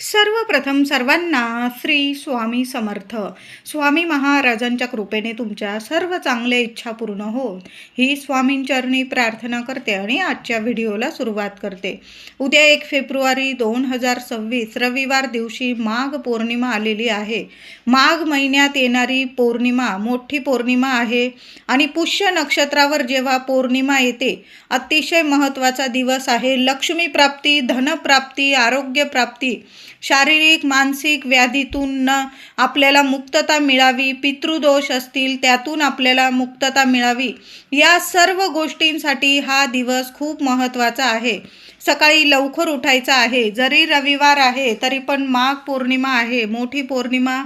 सर्वप्रथम सर्वांना श्री स्वामी समर्थ. स्वामी महाराजांच्या कृपेने तुमच्या सर्व चांगल्या इच्छा पूर्ण होत ही स्वामींचरणी प्रार्थना करते आणि आजच्या व्हिडिओला सुरुवात करते. उद्या 1 फेब्रुवारी 2026 रविवार दिवशी माघ पौर्णिमा आलेली आहे. माघ महिन्यात येणारी पौर्णिमा मोठी पौर्णिमा आहे आणि पुष्य नक्षत्रावर जेव्हा पौर्णिमा येते अतिशय महत्त्वाचा दिवस आहे. लक्ष्मी प्राप्ती, धनप्राप्ती, आरोग्य प्राप्ती, शारीरिक मानसिक व्याधीतून आपल्याला मुक्तता मिळावी, पितृदोष असतील त्यातून आपल्याला मुक्तता मिळावी, या सर्व गोष्टींसाठी हा दिवस खूप महत्त्वाचा आहे. सकाळी लवकर उठायचं आहे. जरी रविवार आहे तरी पण माघ पौर्णिमा आहे, मोठी पौर्णिमा.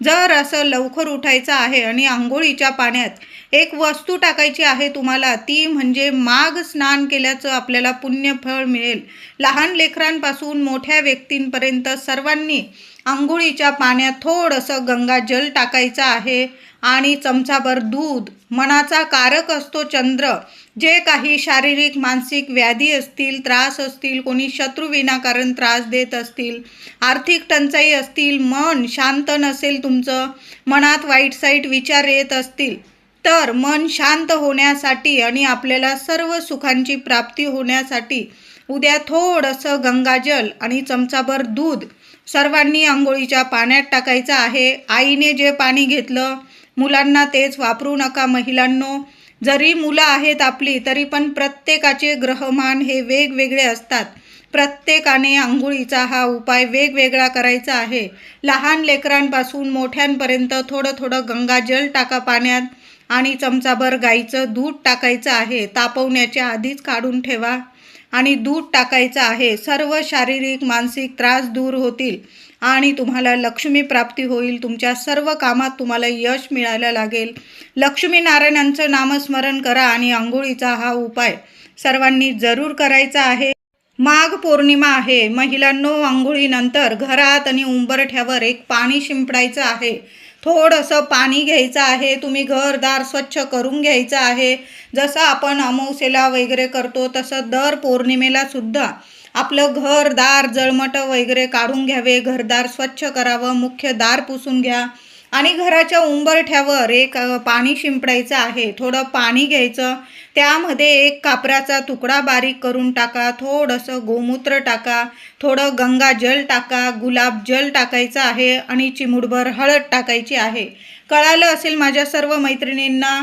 जर असं लवकर उठायचं आहे आणि आंघोळीच्या पाण्यात एक वस्तू टाकायची आहे तुम्हाला, ती म्हणजे माघ स्नान केल्याचं आपल्याला पुण्यफळ मिळेल. लहान लेकरांपासून मोठ्या व्यक्तींपर्यंत सर्वांनी आंघोळीच्या पाण्यात थोडंसं गंगाजल टाकायचं आहे आणि चमचाभर दूध. मनाचा कारक असतो चंद्र. जे काही शारीरिक मानसिक व्याधी असतील, त्रास असतील, कोणी शत्रू विनाकारण त्रास देत असतील, आर्थिक टंचाई असतील, मन शांत नसेल, तुमचं मनात वाईट साईट विचार येत असतील, तर मन शांत होण्यासाठी आणि आपल्याला सर्व सुखांची प्राप्ती होण्यासाठी उद्या थोडंसं गंगाजल आणि चमचाभर दूध सर्वांनी आंघोळीच्या पाण्यात टाकायचं आहे. आईने जे पाणी घेतलं मुलांना तेच वापरू नका. महिलांनो, जरी मुलं आहेत आपली तरी पण प्रत्येकाचे ग्रहमान हे वेगवेगळे असतात. प्रत्येकाने आंघोळीचा हा उपाय वेगवेगळा करायचा आहे. लहान लेकरांपासून मोठ्यांपर्यंत थोडं थोडं गंगाजल टाका पाण्यात आणि चमचाभर गाईचं दूध टाकायचं आहे. तापवण्याच्या आधीच काढून ठेवा आणि दूध टाकायचं आहे. सर्व शारीरिक मानसिक त्रास दूर होतील आणि तुम्हाला लक्ष्मी प्राप्ती होईल. तुमच्या सर्व कामात तुम्हाला यश मिळायला लागेल. लक्ष्मीनारायणांचं नामस्मरण करा आणि आंघोळीचा हा उपाय सर्वांनी जरूर करायचा आहे. माघ पौर्णिमा आहे. महिलांनो, आंघोळीनंतर घरात आणि उंबरठ्यावर एक पाणी शिंपडायचं आहे. थोडंसं पाणी घ्यायचं आहे. तुम्ही घरदार स्वच्छ करून घ्यायचं आहे. जसं आपण अमावस्येला वगैरे करतो तसं दर पौर्णिमेला सुद्धा आपलं घरदार जळमट वगैरे काढून घ्यावे, घरदार स्वच्छ करावं, मुख्य दार पुसून घ्या आणि घराच्या उंबरठ्यावर एक पाणी शिंपडायचं आहे. थोडं पाणी घ्यायचं, त्यामध्ये एक कापराचा तुकडा बारीक करून टाका, थोडंसं गोमूत्र टाका, थोडं गंगाजल टाका, गुलाबजल टाकायचं आहे आणि चिमूटभर हळद टाकायची आहे. कळालं असेल माझ्या सर्व मैत्रिणींना.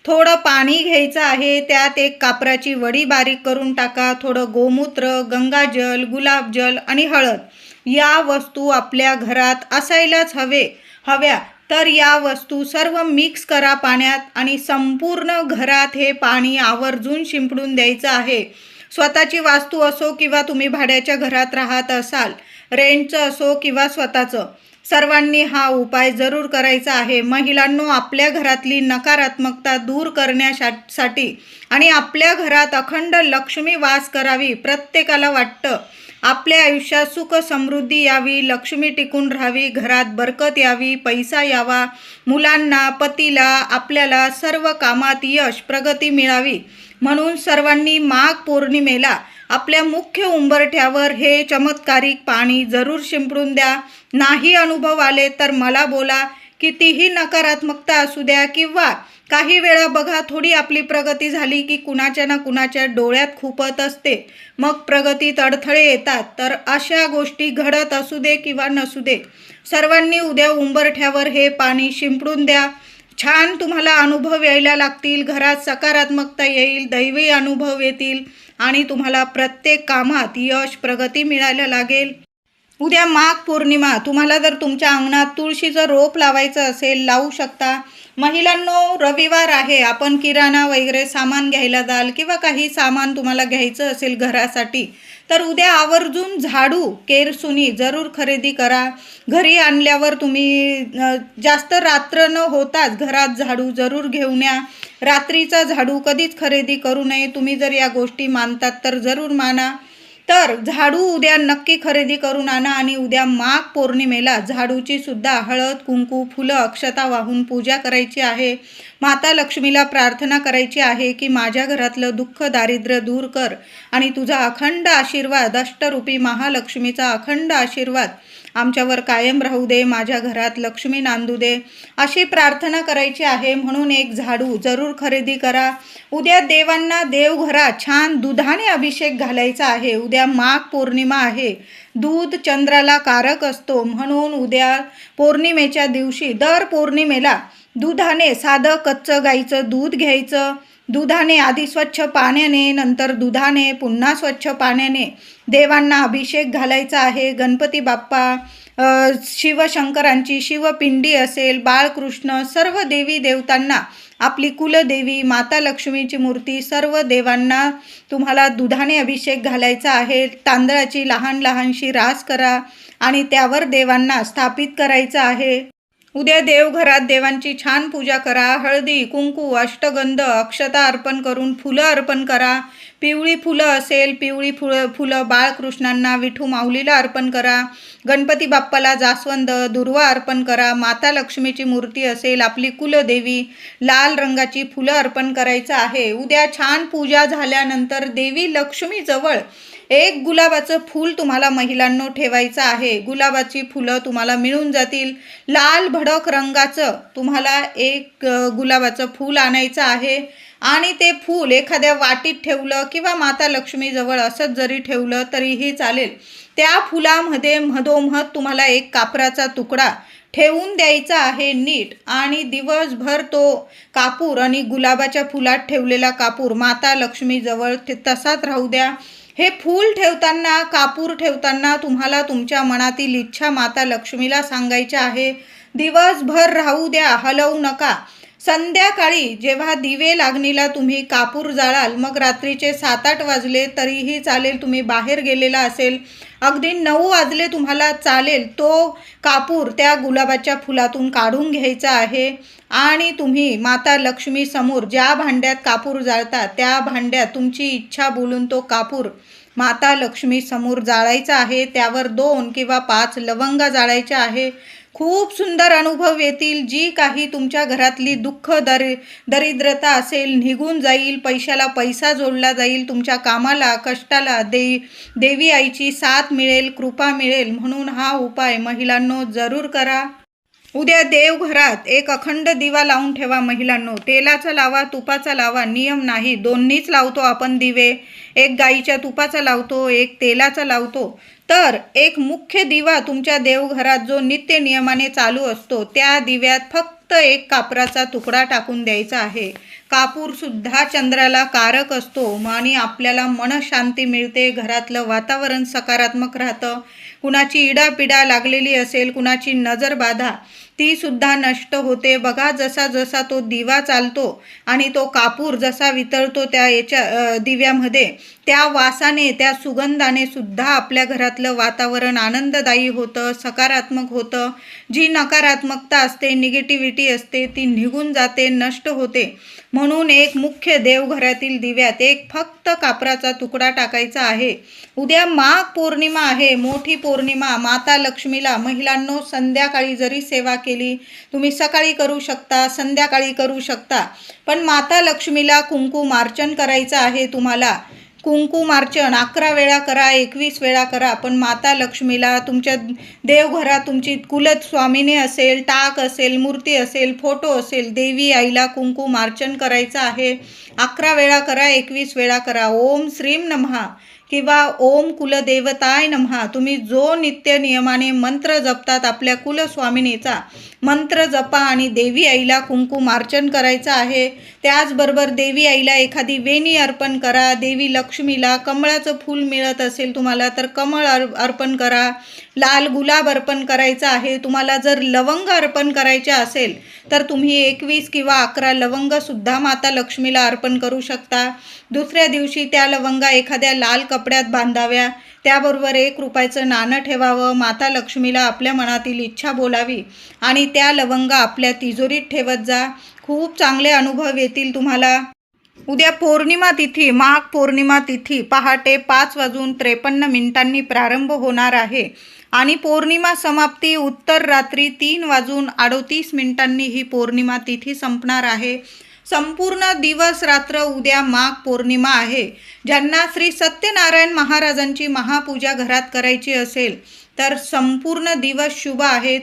थोडं पाणी घ्यायचं आहे, त्यात एक कापराची वडी बारीक करून टाका, थोडं गोमूत्र, गंगाजल, गुलाबजल आणि हळद या वस्तू आपल्या घरात असायलाच हव्या. तर या वस्तू सर्व मिक्स करा पाण्यात आणि संपूर्ण घरात हे पाणी आवर्जून शिंपडून द्यायचं आहे. स्वतःची वास्तू असो किंवा तुम्ही भाड्याच्या घरात राहत असाल, रेंटचं असो किंवा स्वतःचं, सर्वांनी हा उपाय जरूर करायचा आहे. महिलांनो, आपल्या घरातली नकारात्मकता दूर करण्यासाठी आणि आपल्या घरात अखंड लक्ष्मी वास करावी. प्रत्येकाला वाटतं आपल्या आयुष्यात सुख समृद्धी यावी, लक्ष्मी टिकून राहावी, घरात बरकत यावी, पैसा यावा, मुलांना, पतीला, आपल्याला सर्व कामात यश प्रगती मिळावी. म्हणून सर्वांनी माघ पौर्णिमेला आपल्या मुख्य उंबरठ्यावर हे चमत्कारिक पाणी जरूर शिंपडून द्या. नाही अनुभव आले तर मला बोला. कितीही नकारात्मकता असू द्या किंवा काही वेळा बघा, थोडी आपली प्रगती झाली की कुणाच्या ना कुणाच्या डोळ्यात खुपत असते, मग प्रगतीत अडथळे येतात. तर अशा गोष्टी घडत असू दे किंवा नसू दे, सर्वांनी उद्या उंबरठ्यावर हे पाणी शिंपडून द्या. छान तुम्हाला अनुभव यायला लागतील. घरात सकारात्मकता येईल, दैवी अनुभव येतील आणि तुम्हाला प्रत्येक कामात यश प्रगती मिळायला लागेल. उद्या माघ पौर्णिमा. तुम्हाला जर तुमच्या अंगणात तुळशीचं रोप लावायचं असेल, लावू शकता. महिलांनो, रविवार आहे, आपण किराणा वगैरे सामान घ्यायला जाल किंवा काही सामान तुम्हाला घ्यायचं असेल घरासाठी, तर उद्या आवर्जून झाडू, केरसुनी जरूर खरेदी करा. घरी आणल्यावर तुम्ही जास्त रात्र न होताच घरात झाडू जरूर घेऊन या. रात्रीचा झाडू कधीच खरेदी करू नये. तुम्ही जर या गोष्टी मानतात तर जरूर माना. तर झाडू उद्या नक्की खरेदी करून आणा आणि उद्या माघ पौर्णिमेला झाडूची सुद्धा हळद, कुंकू, फुलं, अक्षता वाहून पूजा करायची आहे. माता लक्ष्मीला प्रार्थना करायची आहे की माझ्या घरातलं दुःख, दारिद्र्य दूर कर आणि तुझा अखंड आशीर्वाद, अष्टरूपी महालक्ष्मीचा अखंड आशीर्वाद आमच्यावर कायम राहू दे, माझ्या घरात लक्ष्मी नांदू दे, अशी प्रार्थना करायची आहे. म्हणून एक झाडू जरूर खरेदी करा. उद्या देवांना देवघरात छान दुधाने अभिषेक घालायचा आहे. उद्या माघ पौर्णिमा आहे. दूध चंद्राला कारक असतो, म्हणून उद्या पौर्णिमेच्या दिवशी दर पौर्णिमेला दुधाने, साधं कच्चं गाईचं दूध घ्यायचं. दुधाने आधी स्वच्छ पाण्याने, नंतर दुधाने, पुन्हा स्वच्छ पाण्याने देवांना अभिषेक घालायचा आहे. गणपती बाप्पा, शिवशंकरांची शिवपिंडी असेल, बाळकृष्ण, सर्व देवी देवतांना, आपली कुलदेवी माता लक्ष्मीची मूर्ती, सर्व देवांना तुम्हाला दुधाने अभिषेक घालायचा आहे. तांदळाची लहान लहानशी रास करा आणि त्यावर देवांना स्थापित करायचं आहे. उद्या देवघरात देवांची छान पूजा करा. हळदी, कुंकू, अष्टगंध, अक्षता अर्पण करून फुलं अर्पण करा. पिवळी फुलं असेल, पिवळी फुलं बाळकृष्णांना, विठू माऊलीला अर्पण करा. गणपती बाप्पाला जास्वंद, दुर्वा अर्पण करा. माता लक्ष्मीची मूर्ती असेल, आपली कुलदेवी, लाल रंगाची फुलं अर्पण करायचं आहे. उद्या छान पूजा झाल्यानंतर देवी लक्ष्मीजवळ एक गुलाबाचं फूल तुम्हाला महिलांनो ठेवायचं आहे. गुलाबाची फुलं तुम्हाला मिळून जातील. लाल भडक रंगाचं तुम्हाला एक गुलाबाचं फूल आणायचं आहे आणि ते फूल एखाद्या वाटीत ठेवलं किंवा माता लक्ष्मीजवळ असंच जरी ठेवलं तरीही चालेल. त्या फुलामध्ये मधोमध तुम्हाला एक कापराचा तुकडा ठेवून द्यायचा आहे नीट, आणि दिवसभर तो कापूर आणि गुलाबाच्या फुलात ठेवलेला कापूर माता लक्ष्मीजवळ तसाच राहू द्या. हे फूल ठेवताना, कापूर ठेवताना तुम्हाला तुमच्या मनातील इच्छा माता लक्ष्मीला सांगायची आहे. दिवसभर राहू द्या, हलवू नका. संध्याकाळी जेव्हा दिवे लागणीला तुम्ही कापूर जाळाल, मग रात्रीचे 7-8 वाजले तरीही चालेल, तुम्ही बाहेर गेलेला असेल, अगदी 9 वाजले तुम्हाला चालेल, तो कापूर त्या गुलाबाच्या फुलातून काढून घ्यायचा आहे आणि तुम्ही माता लक्ष्मी समोर ज्या भांड्यात कापूर जाळता त्या भांड्यात तुमची इच्छा बोलून तो कापूर माता लक्ष्मी समोर जाळायचा आहे. त्यावर 2 किंवा 5 लवंगा जाळायच्या आहे. खूप सुंदर अनुभव येतील. जी काही तुमच्या घरातली दुःख, दरिद्रता असेल निघून जाईल. पैशाला पैसा जोडला जाईल. तुमच्या कामाला, कष्टाला देवी आईची साथ मिळेल, कृपा मिळेल. म्हणून हा उपाय महिलांनो जरूर करा. उद्या देवघरात एक अखंड दिवा लावून ठेवा महिलांनो. तेलाचा लावा, तुपाचा लावा, नियम नाही, दोन्हीच लावतो आपण दिवे. एक गाईच्या तुपाचा लावतो, एक तेलाचा लावतो. तर एक मुख्य दिवा तुमच्या देवघरात जो नित्य नियमाने चालू असतो, त्या दिव्यात फक्त एक कापराचा तुकडा टाकून द्यायचा आहे. कापूर सुद्धा चंद्राला कारक असतो आणि आपल्याला मनशांती मिळते. घरातलं वातावरण सकारात्मक राहतं. कुणाची इडापिडा लागलेली असेल, कुणाची नजर बाधा, ती सुद्धा नष्ट होते. बघा, जसा जसा तो दिवा चालतो आणि तो कापूर जसा वितळतो त्या दिव्यामध्ये, त्या वासाने, त्या सुगंधाने सुद्धा आपल्या घरातलं वातावरण आनंददायी होतं, सकारात्मक होतं. जी नकारात्मकता असते, निगेटिव्हिटी असते, ती निघून जाते, नष्ट होते. म्हणून एक मुख्य देवघरातील दिव्यात एक फक्त कापराचा तुकडा टाकायचा आहे. उद्या माघ पौर्णिमा आहे, मोठी पौर्णिमा. माता लक्ष्मीला महिलांनो संध्याकाळी जरी सेवा केली, तुम्ही सकाळी करू शकता, संध्याकाळी करू शकता, पण माता लक्ष्मीला कुंकुमार्चन करायचं आहे. तुम्हाला कुंकुमार्चन 11 वेळा करा, 21 वेळा करा, पण माता लक्ष्मीला तुमच्या देवघरात तुमची कुलस्वामिनी असेल, टाक असेल, मूर्ती असेल, फोटो असेल, देवी आईला कुंकुमार्चन करायचं आहे. 11 वेळा करा, 21 वेळा करा. ओम श्रीम नमः किंवा ओम कुलदेवताय नमः. तुम्ही जो नित्य नियमाने मंत्र जपतात, आपल्या कुलस्वामिनीचा मंत्र जपा आणि देवी आईला कुंकुमार्चन करायचं आहे. त्याचबरोबर देवी आईला एखादी वेणी अर्पण करा. देवी लक्ष्मीला कमळाचं फूल मिळत असेल तुम्हाला तर कमळ अर्पण करा. लाल गुलाब अर्पण करायचा आहे. तुम्हाला जर लवंग अर्पण करायचे असेल तर तुम्ही 21 किंवा 11 लवंगसुद्धा माता लक्ष्मीला अर्पण करू शकता. दुसऱ्या दिवशी त्या लवंगा एखाद्या लाल कपड्यात बांधाव्या. त्याबरोबर 1 रुपयाचं नाणं ठेवावं. माता लक्ष्मीला आपल्या मनातील इच्छा बोलावी आणि त्या लवंगा आपल्या तिजोरीत ठेवत जा. खूप चांगले अनुभव येतील तुम्हाला. उद्या पौर्णिमा तिथी, माघ पौर्णिमा तिथी पहाटे 5:53 प्रारंभ होणार आहे आणि पौर्णिमा समाप्ती उत्तर रात्री 3:38 ही पौर्णिमा तिथी संपणार आहे. संपूर्ण दिवस रात्र उद्या माघ पौर्णिमा आहे. ज्यांना श्री सत्यनारायण महाराजांची महापूजा घरात करायची असेल तर संपूर्ण दिवस शुभ आहे.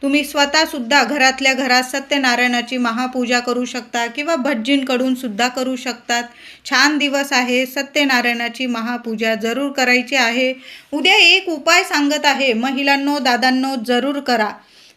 तुम्ही स्वतःसुद्धा घरातल्या घरात सत्यनारायणाची महापूजा करू शकता किंवा भटजींकडून सुद्धा करू शकतात. छान दिवस आहे. सत्यनारायणाची महापूजा जरूर करायची आहे. उद्या एक उपाय सांगत आहे महिलांनो, दादांनो, जरूर करा.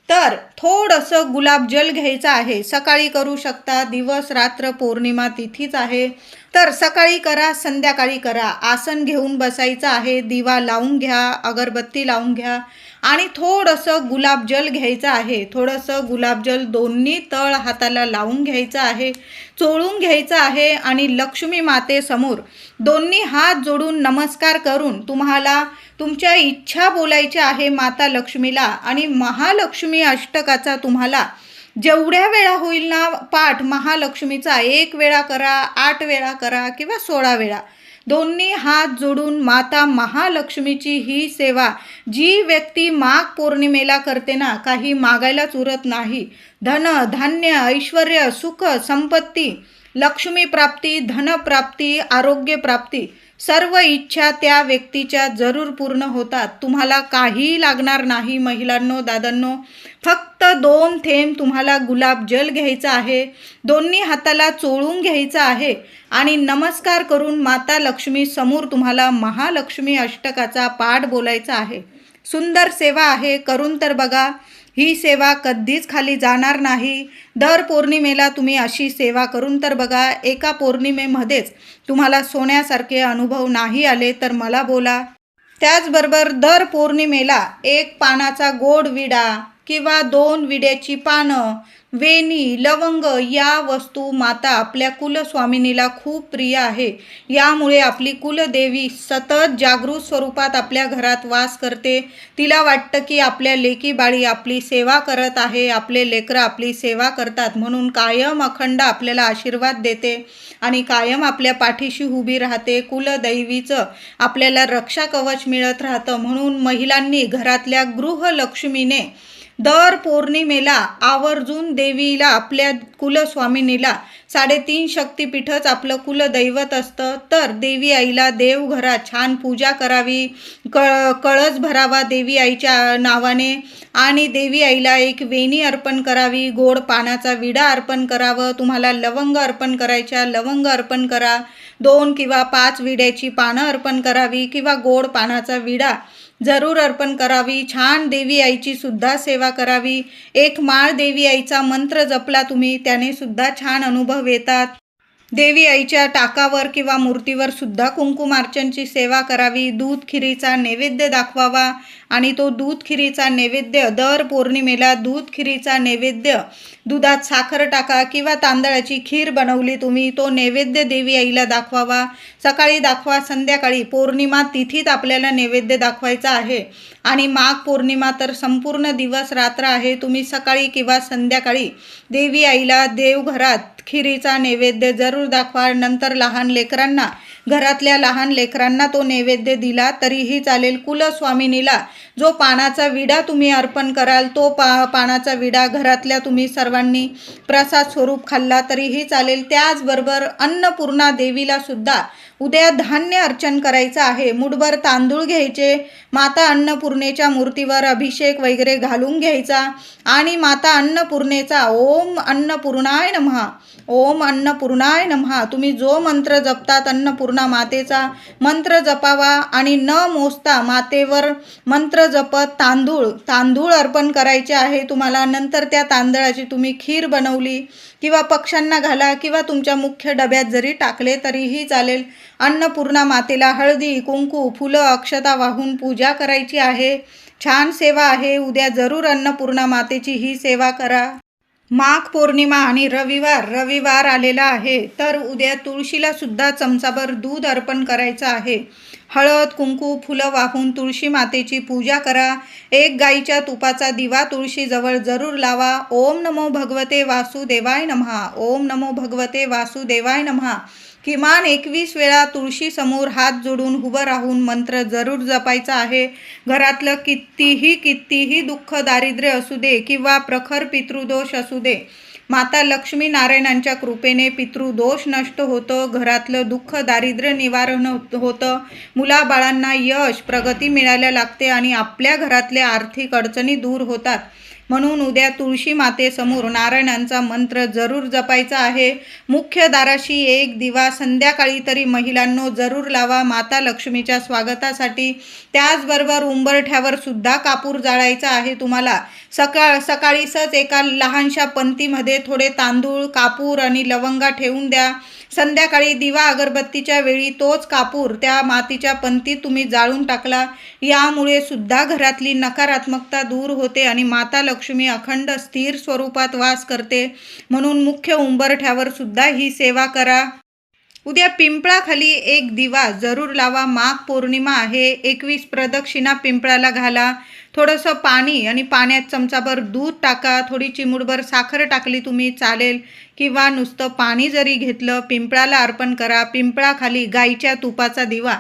तर थोडंसं गुलाबजल घ्यायचं आहे. सकाळी करू शकता, दिवस रात्र पौर्णिमा तिथीच आहे. तर सकाळी करा, संध्याकाळी करा. आसन घेऊन बसायचं आहे. दिवा लावून घ्या, अगरबत्ती लावून घ्या आणि थोडंसं गुलाबजल घ्यायचं आहे. थोडंसं गुलाबजल दोन्ही तळ हाताला लावून घ्यायचं आहे, चोळून घ्यायचं आहे आणि लक्ष्मी मातेसमोर दोन्ही हात जोडून नमस्कार करून तुम्हाला तुमच्या इच्छा बोलायच्या आहे माता लक्ष्मीला. आणि महालक्ष्मी अष्टकाचा तुम्हाला जेवढ्या वेळा होईल ना पाठ महालक्ष्मीचा 1 वेळा करा, 8 वेळा करा किंवा 16 वेळा. दोन्ही हात जोडून माता महालक्ष्मीची ही सेवा जी व्यक्ती माघ पौर्णिमेला करते ना, काही मागायलाच उरत नाही. धन, धान्य, ऐश्वर्य, सुख, संपत्ती, लक्ष्मी प्राप्ती, धनप्राप्ती, आरोग्य प्राप्ती, सर्व इच्छा त्या व्यक्तीच्या जरूर पूर्ण होतात. तुम्हाला काहीही लागणार नाही महिलांनो, दादांनो. फक्त 2 थेंब तुम्हाला गुलाबजल घ्यायचं आहे, दोन्ही हाताला चोळून घ्यायचं आहे आणि नमस्कार करून माता लक्ष्मी समोर तुम्हाला महालक्ष्मी अष्टकाचा पाठ बोलायचा आहे. सुंदर सेवा आहे, करून तर बघा. ही सेवा कधीच खाली जाणार नाही. दर पौर्णिमेला तुम्ही अशी सेवा करून तर बघा. एका पौर्णिमेमध्येच तुम्हाला सोन्यासारखे अनुभव नाही आले तर मला बोला. त्याचबरोबर दर पौर्णिमेला 1 पानाचा गोड विडा किंवा 2 विड्याची पानं, वेणी, लवंग या वस्तू माता आपल्या कुलस्वामिनीला खूप प्रिय आहे. यामुळे आपली कुलदेवी सतत जागृत स्वरूपात आपल्या घरात वास करते. तिला वाटतं की आपल्या लेकी बाळी आपली सेवा करत आहे, आपले लेकरं आपली सेवा करतात, म्हणून कायम अखंड आपल्याला आशीर्वाद देते आणि कायम आपल्या पाठीशी उभी राहते. कुलदैवीचं आपल्याला रक्षा कवच मिळत राहतं. म्हणून महिलांनी घरातल्या गृहलक्ष्मीने दर पौर्णिमेला आवर्जून देवीला, आपल्या कुलस्वामिनीला, 3.5 शक्तिपीठच आपलं कुलदैवत असतं. तर देवी आईला देवघरात छान पूजा करावी, कळस भरावा देवी आईच्या नावाने आणि देवी आईला 1 वेणी अर्पण करावी, गोड पानाचा विडा अर्पण करावं. तुम्हाला लवंग अर्पण करायच्या, लवंग अर्पण करा. 2 किंवा 5 विड्याची पानं अर्पण करावी किंवा गोड पानाचा विडा जरूर अर्पण करावी. छान देवी आईची सुद्धा सेवा करावी. 1 माळ देवी आईचा मंत्र जपला तुम्ही, त्याने सुद्धा छान अनुभव येतात. देवी आईच्या टाकावर किंवा मूर्तीवर सुद्धा कुंकुमार्चनची सेवा करावी. दूध खिरीचा नैवेद्य दाखवावा आणि तो दूध खिरीचा नैवेद्य दर पौर्णिमेला दूध खिरीचा नैवेद्य, दुधात साखर टाका किंवा तांदळाची खीर बनवली तुम्ही, तो नैवेद्य देवी आईला दाखवावा. सकाळी दाखवा, संध्याकाळी. पौर्णिमा तिथीत आपल्याला नैवेद्य दाखवायचा आहे आणि माघ पौर्णिमा तर संपूर्ण दिवस रात्र आहे. तुम्ही सकाळी किंवा संध्याकाळी देवी आईला देवघरात खिरीचा नैवेद्य जरूर दाखवा. नंतर लहान लेकरांना, घरातल्या लहान लेकरांना तो नैवेद्य दिला तरीही चालेल. कुलस्वामिनीला जो पानाचा विडा तुम्ही अर्पण कराल तो पानाचा विडा घरातल्या तुम्ही सर्वांनी प्रसाद स्वरूप खाल्ला तरीही चालेल. त्याचबरोबर अन्नपूर्णा देवीला सुद्धा उद्या धान्य अर्चन करायचं आहे. मुठभर तांदूळ घ्यायचे, माता अन्नपूर्णेच्या मूर्तीवर अभिषेक वगैरे घालून घ्यायचा आणि माता अन्नपूर्णेचा ओम अन्नपूर्णाय नमः, ओम अन्नपूर्णाय नमः तुम्ही जो मंत्र जपतात अन्नपूर्णा मातेचा मंत्र जपावा आणि न मोजता मातेवर मंत्र जपत तांदूळ अर्पण करायचे आहे तुम्हाला. नंतर त्या तांदळाची तुम्ही खीर बनवली किंवा पक्ष्यांना घाला किंवा तुमच्या मुख्य डब्यात जरी टाकले तरीही चालेल. अन्नपूर्णा मातेला हळदी, कुंकू, फुलं, अक्षता वाहून पूजा करायची आहे. छान सेवा आहे. उद्या जरूर अन्नपूर्णा मातेची ही सेवा करा. माघ पौर्णिमा आणि रविवार आलेला आहे तर उद्या तुळशीला सुद्धा चमचाभर दूध अर्पण करायचं आहे हळद कुंकू फुलं वाहून तुळशी मातेची पूजा करा. एक गाईच्या तुपाचा दिवा तुळशीजवळ जरूर लावा. ओम नमो भगवते वासुदेवाय नमः. ओम नमो भगवते वासुदेवाय नमः. किमान 21 वेळा तुळशीसमोर हात जोडून उभं राहून मंत्र जरूर जपायचा आहे. घरातलं कितीही दुःख दारिद्र्य असू दे किंवा प्रखर पितृदोष असू दे, माता लक्ष्मी नारायणांच्या कृपेने पितृदोष नष्ट होतं. घरातलं दुःख दारिद्र्य निवारण होतं. मुलाबाळांना यश प्रगती मिळायला लागते आणि आपल्या घरातल्या आर्थिक अडचणी दूर होतात. म्हणून उद्या तुळशी मातेसमोर नारायणांचा मंत्र जरूर जपायचा आहे. मुख्य दाराशी एक दिवा संध्याकाळी तरी महिलांनो जरूर लावा माता लक्ष्मीच्या स्वागतासाठी. त्याचबरोबर उंबरठ्यावर सुद्धा कापूर जाळायचा आहे तुम्हाला. सकाळीच एका लहानशा पंतीमध्ये थोडे तांदूळ, कापूर आणि लवंगा ठेवून द्या. संध्याकाळी दिवा अगरबत्तीच्या वेळी तोच कापूर त्या मातीच्या पंतीत तुम्ही जाळून टाकला. यामुळे सुद्धा घरातली नकारात्मकता दूर होते आणि माता लक्ष्मी अखंड स्थिर स्वरूपात वास करते. म्हणून मुख्य उंबरठ्यावर सुद्धा ही सेवा करा. उद्या पिंपळाखाली एक दिवा जरूर लावा. माघ पौर्णिमा आहे. 21 प्रदक्षिणा पिंपळाला घाला. थोडंसं पाणी आणि पाण्यात चमचाभर दूध टाका. थोडी चिमूटभर साखर टाकली तुम्ही चालेल, किंवा नुसतं पाणी जरी घेतलं पिंपळाला अर्पण करा. पिंपळाखाली गाईच्या तुपाचा दिवा,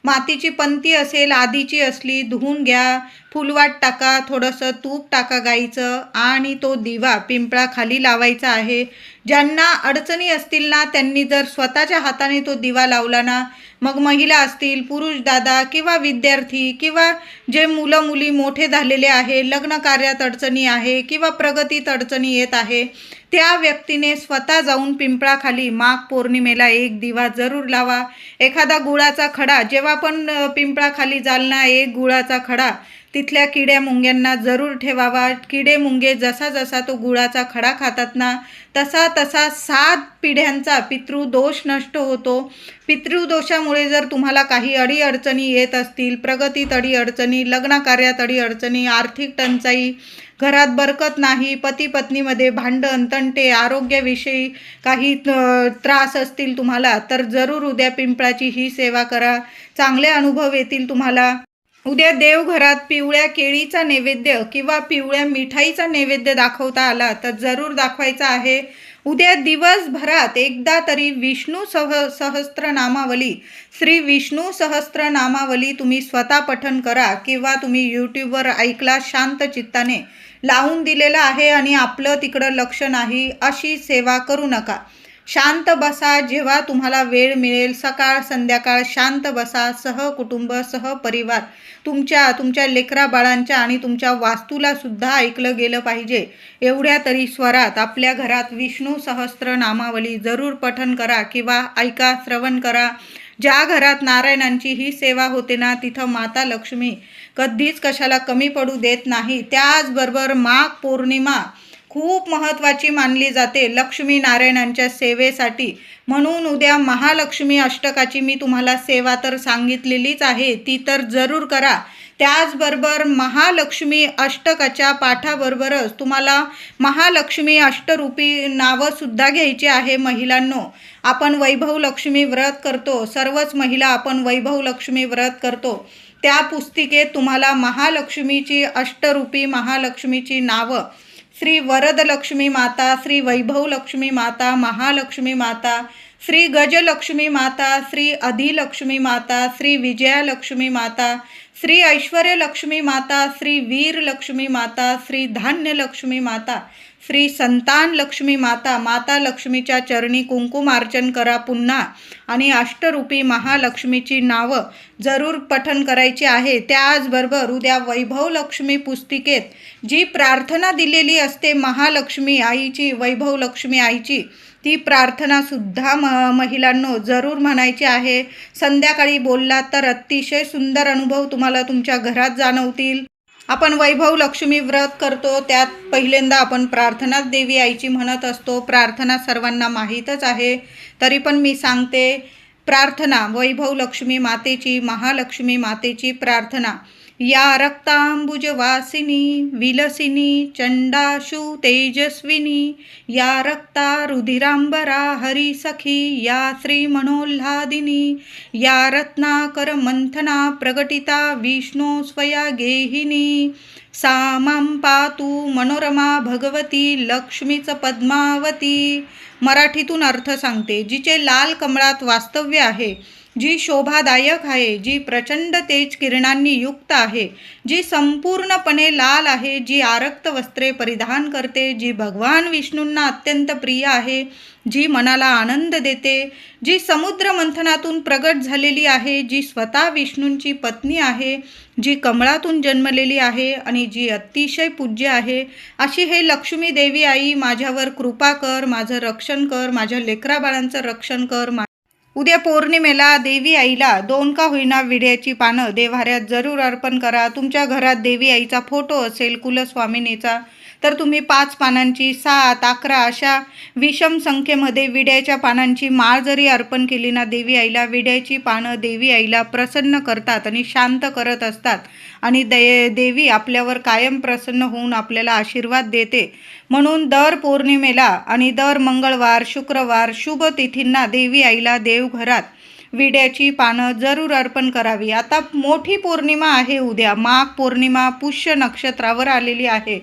मातीची पंती असेल आधीची असली धुवून घ्या. फुलवाट टाका, थोडंसं तूप टाका गाईचं आणि तो दिवा पिंपळाखाली लावायचा आहे. ज्यांना अडचणी असतील ना त्यांनी जर स्वतःच्या हाताने तो दिवा लावला ना, मग महिला असतील, पुरुष दादा किंवा विद्यार्थी किंवा जे मुलं मुली मोठे झालेले आहे, लग्न कार्यात अडचणी आहे किंवा प्रगतीत अडचणी येत आहे, त्या व्यक्तीने स्वतः जाऊन पिंपळाखाली माघ पौर्णिमेला एक दिवा जरूर लावा. एखादा गुळाचा खडा, जेव्हा पण पिंपळाखाली जाल ना, एक गुळाचा खडा तिथल्या किड्या मुंग्यांना जरूर ठेवावा. किडे मुंगे जसा जसा तो गुळाचा खडा खातात ना, तसा तसा 7 पिढ्यांचा पितृदोष नष्ट होतो. पितृदोषामुळे जर तुम्हाला काही अडीअडचणी येत असतील, प्रगतीत अडीअडचणी, लग्नकार्यात अडीअडचणी, आर्थिक टंचाई, घरात बरकत नाही, पती पत्नीमध्ये भांडण तंटे, आरोग्याविषयी काही त्रास असतील तुम्हाला, तर जरूर उद्या पिंपळाची ही सेवा करा. चांगले अनुभव येतील तुम्हाला. उद्या देवघरात पिवळ्या केळीचा नैवेद्य किंवा पिवळ्या मिठाईचा नैवेद्य दाखवता आला तर जरूर दाखवायचा आहे. उद्या दिवसभरात एकदा तरी विष्णू सहस्त्रनामावली, श्री विष्णू सहस्त्रनामावली तुम्ही स्वतः पठण करा किंवा तुम्ही यूट्यूबवर ऐकला शांत चित्ताने लावून दिलेलं आहे आणि आपलं तिकडं लक्ष नाही अशी सेवा करू नका. शांत बसा. जेव्हा तुम्हाला वेळ मिळेल सकाळ संध्याकाळ शांत बसा. सहकुटुंब सहपरिवार तुमच्या लेकरा बाळांच्या आणि तुमच्या वास्तूला सुद्धा ऐकलं गेलं पाहिजे एवढ्या तरी स्वरात आपल्या घरात विष्णू सहस्त्र नामावली जरूर पठण करा किंवा ऐका, श्रवण करा. ज्या घरात नारायणांची ही सेवा होते ना, तिथं माता लक्ष्मी कधीच कशाला कमी पडू देत नाही. त्याचबरोबर माघ पौर्णिमा खूप महत्त्वाची मानली जाते लक्ष्मी नारायणांच्या सेवेसाठी. म्हणून उद्या महालक्ष्मी अष्टकाची मी तुम्हाला सेवा तर सांगितलेलीच आहे, ती तर जरूर करा. त्याचबरोबर महालक्ष्मी अष्टकाच्या पाठाबरोबरच तुम्हाला महालक्ष्मी अष्टरूपी नावंसुद्धा घ्यायची आहे. महिलांनो, आपण वैभव लक्ष्मी व्रत करतो, सर्वच महिला आपण वैभव लक्ष्मी व्रत करतो. त्या पुस्तिकेत तुम्हाला महालक्ष्मीची अष्टरूपी महालक्ष्मीची नावं श्री वरदलक्ष्मी माता, श्री वैभव लक्ष्मी माता, महालक्ष्मी माता, श्री गजलक्ष्मी माता, श्री अधिलक्ष्मी माता, श्री विजयालक्ष्मी माता, श्री ऐश्वर्यलक्ष्मी माता, श्री वीरलक्ष्मी माता, श्री धान्यलक्ष्मी माता, श्री संतान लक्ष्मी माता. माता लक्ष्मीच्या चरणी कुंकुमार्चन करा पुन्हा आणि अष्टरूपी महालक्ष्मीची नावं जरूर पठण करायची आहे. त्याचबरोबर उद्या वैभव लक्ष्मी पुस्तिकेत जी प्रार्थना दिलेली असते महालक्ष्मी आईची, वैभव लक्ष्मी आईची, ती प्रार्थनासुद्धा महिलांनो जरूर म्हणायची आहे. संध्याकाळी बोललात तर अतिशय सुंदर अनुभव तुम्हाला तुमच्या घरात जाणवतील. आपण वैभव लक्ष्मी व्रत करतो, त्यात पहिल्यांदा आपण प्रार्थना देवी आईची म्हणत असतो. प्रार्थना सर्वांना माहीतच आहे, तरी पण मी सांगते. प्रार्थना वैभव लक्ष्मी मातेची, महालक्ष्मी मातेची प्रार्थना या रक्तांबुजवासिनी विलसिनी चंडाशु तेजस्विनी या रक्ता रुधिरांबरा हरिसखी या श्रीमनोल्हादिनी या रत्नाकर मंथना प्रगटिता विष्णू स्वया गेहिनी सा मां पातु मनोरमा भगवती लक्ष्मीच पद्मावती. मराठीतून अर्थ सांगते. जिचे लाल कमळात वास्तव्य आहे, जी शोभादायक आहे, जी प्रचंड तेज किरणांनी युक्त आहे, जी संपूर्णपणे लाल आहे, जी आरक्त वस्त्रे परिधान करते, जी भगवान विष्णूंना अत्यंत प्रिय आहे, जी मनाला आनंद देते, जी समुद्र मंथनातून प्रगट झालेली आहे, जी स्वतः विष्णूंची पत्नी आहे, जी कमळातून जन्मलेली आहे आणि जी अतिशय पूज्य आहे, अशी हे लक्ष्मी देवी आई माझ्यावर कृपा कर, माझं रक्षण कर, माझ्या लेकराबाळांचं रक्षण कर. उद्या पौर्णिमेला देवी आईला 2 का होईना विड्याची पानं देव्हाऱ्यात जरूर अर्पण करा. तुमच्या घरात देवी आईचा फोटो असेल कुलस्वामिनीचा तर तुम्ही 5 पानांची 7, 11 अशा विषम संख्येमध्ये विड्याच्या पानांची माळ जरी अर्पण केली ना देवी आईला, विड्याची पानं देवी आईला प्रसन्न करतात आणि शांत करत असतात आणि देवी आपल्यावर कायम प्रसन्न होऊन आपल्याला आशीर्वाद देते. म्हणून दर पौर्णिमेला आणि दर मंगळवार, शुक्रवार शुभ तिथींना देवी आईला देवघरात विड्याची पानं जरूर अर्पण करावी. आता मोठी पौर्णिमा आहे उद्या, माघ पौर्णिमा पुष्य नक्षत्रावर आलेली आहे.